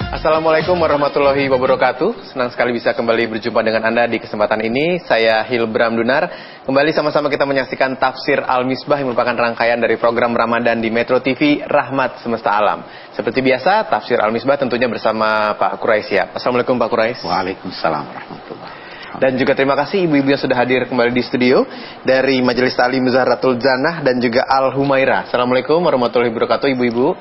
Assalamualaikum warahmatullahi wabarakatuh. Senang sekali bisa kembali berjumpa dengan Anda di kesempatan ini. Saya Hilbram Dunar. Kembali sama-sama kita menyaksikan Tafsir Al-Misbah yang merupakan rangkaian dari program Ramadan di Metro TV Rahmat Semesta Alam. Seperti biasa, Tafsir Al-Misbah tentunya bersama Pak Quraisy ya. Assalamualaikum Pak Quraisy. Waalaikumsalam warahmatullahi. Dan juga terima kasih ibu-ibu yang sudah hadir kembali di studio dari Majelis Ta'lim Zahratul Jannah dan juga Al Humairah. Assalamualaikum warahmatullahi wabarakatuh ibu-ibu.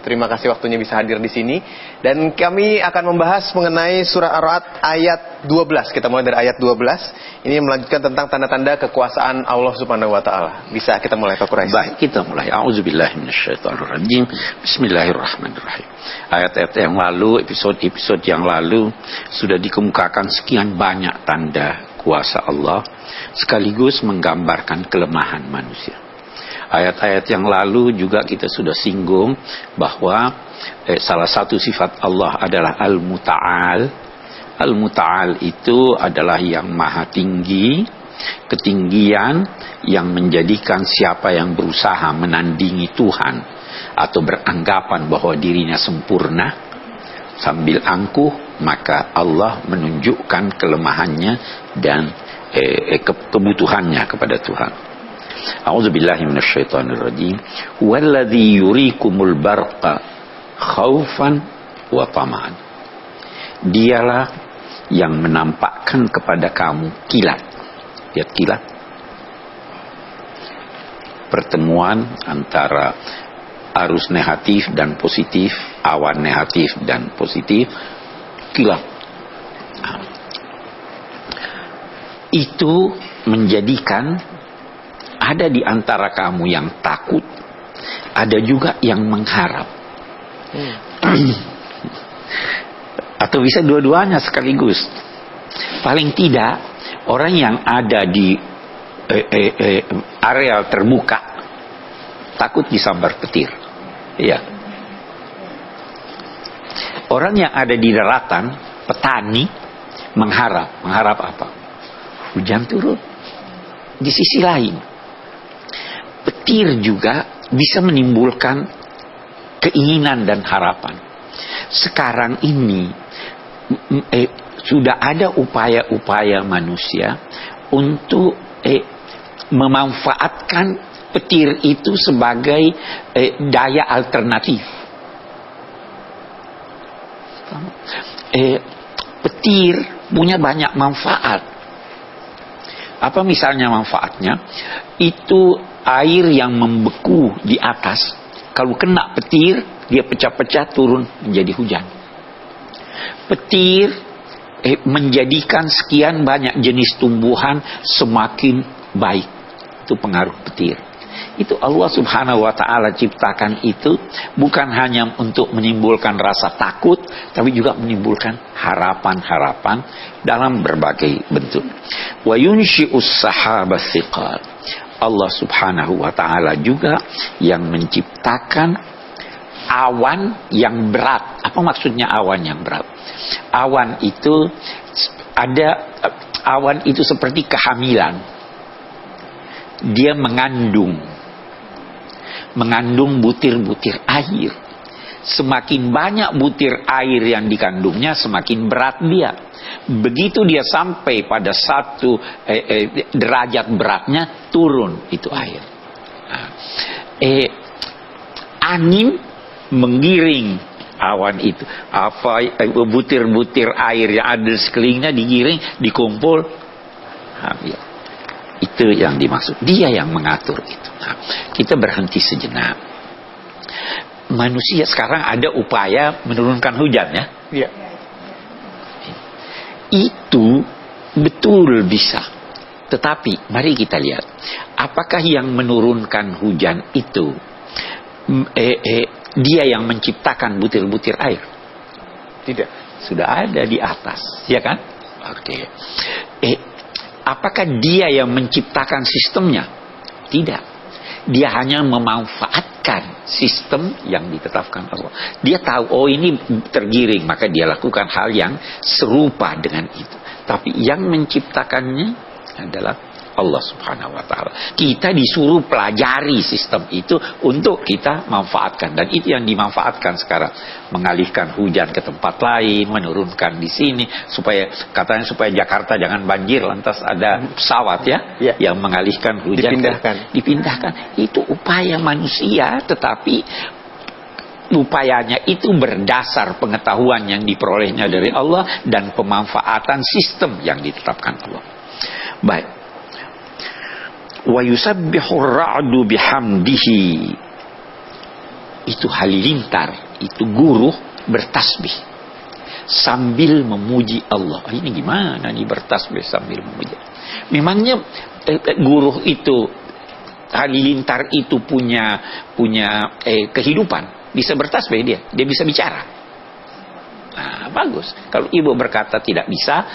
Terima kasih waktunya bisa hadir di sini. Dan kami akan membahas mengenai surah Ar-Ra'd ayat 12. Kita mulai dari ayat 12. Ini melanjutkan tentang tanda-tanda kekuasaan Allah Subhanahu wa taala. Bisa kita mulai Pak Quraisy? Baik, kita mulai. A'udzubillahi minasyaitonirrajim. Bismillahirrahmanirrahim. Ayat-ayat yang lalu, episode yang lalu sudah dikemukakan sekian banyak tanda kuasa Allah sekaligus menggambarkan kelemahan manusia. Ayat-ayat yang lalu juga kita sudah singgung bahwa salah satu sifat Allah adalah Al-Muta'al. Al-Muta'al itu adalah yang maha tinggi, ketinggian yang menjadikan siapa yang berusaha menandingi Tuhan atau beranggapan bahwa dirinya sempurna sambil angkuh, maka Allah menunjukkan kelemahannya dan kebutuhannya kepada Tuhan. A'udzubillahi minasyaitonirrajim. Walladzi yurikumul barqa khaufan wa tama'an. Dialah yang menampakkan kepada kamu kilat. Lihat kilat. Pertemuan antara arus negatif dan positif, awan negatif dan positif, kilat. Itu menjadikan ada di antara kamu yang takut, ada juga yang mengharap. Atau bisa dua-duanya sekaligus. Paling tidak, orang yang ada di area terbuka takut disambar petir. Iya. Orang yang ada di daratan, petani, mengharap apa? Hujan turun. Di sisi lain, petir juga bisa menimbulkan keinginan dan harapan. Sekarang ini sudah ada upaya-upaya manusia untuk memanfaatkan petir itu sebagai daya alternatif. Petir punya banyak manfaat. Apa misalnya manfaatnya? Itu air yang membeku di atas, kalau kena petir, dia pecah-pecah turun menjadi hujan. Petir menjadikan sekian banyak jenis tumbuhan semakin baik. Itu pengaruh petir. Itu Allah Subhanahu wa ta'ala ciptakan itu bukan hanya untuk menimbulkan rasa takut, tapi juga menimbulkan harapan-harapan dalam berbagai bentuk. Wa yunshi'us sahabas thiqal. Allah Subhanahu wa ta'ala juga yang menciptakan awan yang berat. Apa maksudnya awan yang berat? Awan itu seperti kehamilan. Dia mengandung butir-butir air. Semakin banyak butir air yang dikandungnya, semakin berat dia. Begitu dia sampai pada satu derajat beratnya, turun itu air. Angin menggiring awan itu. Butir-butir air yang ada di sekelilingnya digiring, dikumpul. Itu yang dimaksud. Dia yang mengatur itu. Kita berhenti sejenak. Manusia sekarang ada upaya menurunkan hujan ya. Iya. Itu betul bisa. Tetapi mari kita lihat, apakah yang menurunkan hujan itu dia yang menciptakan butir-butir air? Tidak. Sudah ada di atas, ya kan? Oke. Apakah dia yang menciptakan sistemnya? Tidak. Dia hanya memanfaatkan sistem yang ditetapkan Allah. Dia tahu, oh ini tergiring, maka dia lakukan hal yang serupa dengan itu. Tapi yang menciptakannya adalah Allah Subhanahu wa taala. Kita disuruh pelajari sistem itu untuk kita manfaatkan, dan itu yang dimanfaatkan sekarang. Mengalihkan hujan ke tempat lain, menurunkan di sini supaya katanya supaya Jakarta jangan banjir, lantas ada pesawat yang mengalihkan hujan dipindahkan. Itu upaya manusia, tetapi upayanya itu berdasar pengetahuan yang diperolehnya dari Allah dan pemanfaatan sistem yang ditetapkan Allah. Baik. Wa yusabbihu ar-ra'du bihamdihi. Itu halilintar, itu guru bertasbih sambil memuji Allah. Ini gimana nih bertasbih sambil memuji? Memangnya guru itu, halilintar itu punya kehidupan? Bisa bertasbih dia bisa bicara. Nah, bagus. Kalau ibu berkata tidak bisa,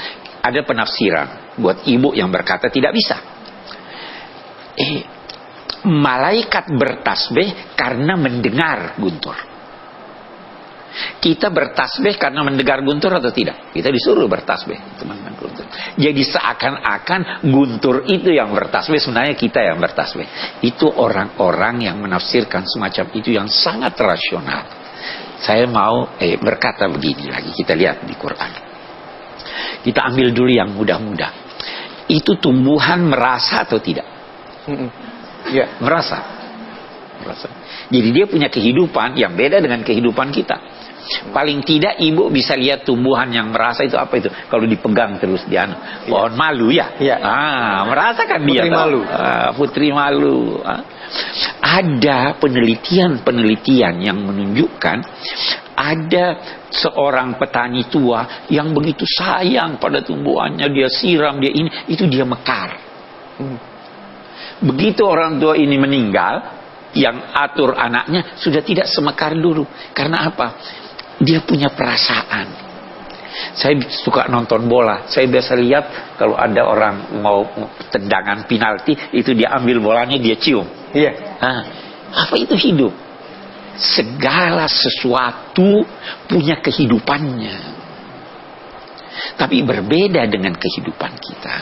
ada penafsiran buat ibu yang berkata tidak bisa. Malaikat bertasbih karena mendengar guntur. Kita bertasbih karena mendengar guntur atau tidak? Kita disuruh bertasbih, teman-teman guntur. Jadi seakan-akan guntur itu yang bertasbih, sebenarnya kita yang bertasbih. Itu orang-orang yang menafsirkan semacam itu yang sangat rasional. Saya mau berkata begini lagi, kita lihat di Quran. Kita ambil dulu yang mudah-mudah. Itu tumbuhan merasa atau tidak? Ya, merasa. Jadi dia punya kehidupan yang beda dengan kehidupan kita. Paling tidak ibu bisa lihat tumbuhan yang merasa itu apa itu? Kalau dipegang terus dia pohon malu ya. Merasakan dia. Putri malu. Putri malu. Ada penelitian yang menunjukkan ada seorang petani tua yang begitu sayang pada tumbuhannya, dia siram, itu dia mekar. Begitu orang tua ini meninggal, yang atur anaknya sudah tidak semekar dulu. Karena apa? Dia punya perasaan. Saya suka nonton bola. Saya biasa lihat kalau ada orang mau tendangan penalti, itu dia ambil bolanya, dia cium. Iya. Apa itu hidup? Segala sesuatu punya kehidupannya. Tapi berbeda dengan kehidupan kita.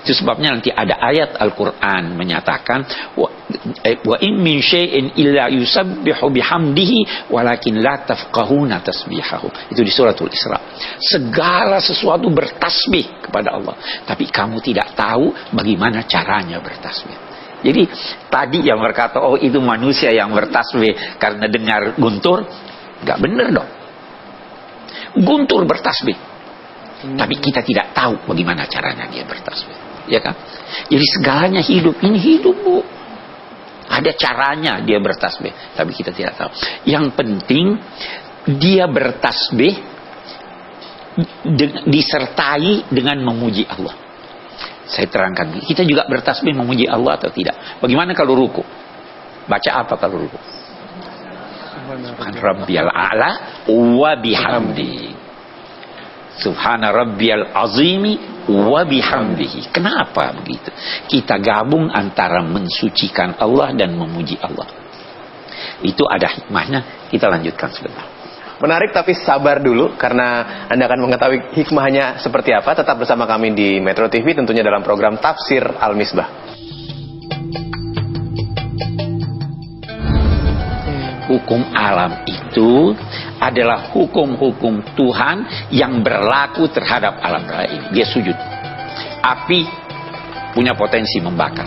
Itu sebabnya nanti ada ayat Al-Quran menyatakan wa in min syai'in illa yusabbihu bihamdihi walakin la tafqahuna tasbihahu. Itu di suratul Isra. Segala sesuatu bertasbih kepada Allah, tapi kamu tidak tahu bagaimana caranya bertasbih. Jadi tadi yang berkata itu manusia yang bertasbih karena dengar guntur, nggak benar dong. Guntur bertasbih, tapi kita tidak tahu bagaimana caranya dia bertasbih, ya kan? Jadi segalanya hidup, ini hidup, Bu. Ada caranya dia bertasbih, tapi kita tidak tahu. Yang penting dia bertasbih disertai dengan memuji Allah. Saya terangkan, kita juga bertasbih memuji Allah atau tidak? Bagaimana kalau ruku? Baca apa kalau ruku? Subhana rabbiyal a'la wa bihamdi. Subhana rabbiyal azimi wa bihamdihi. Kenapa begitu? Kita gabung antara mensucikan Allah dan memuji Allah. Itu ada hikmahnya. Kita lanjutkan sebentar. Menarik, tapi sabar dulu karena Anda akan mengetahui hikmahnya seperti apa. Tetap bersama kami di Metro TV, tentunya dalam program Tafsir Al-Misbah. Hukum alam itu adalah hukum-hukum Tuhan yang berlaku terhadap alam raya ini. Dia sujud. Api punya potensi membakar.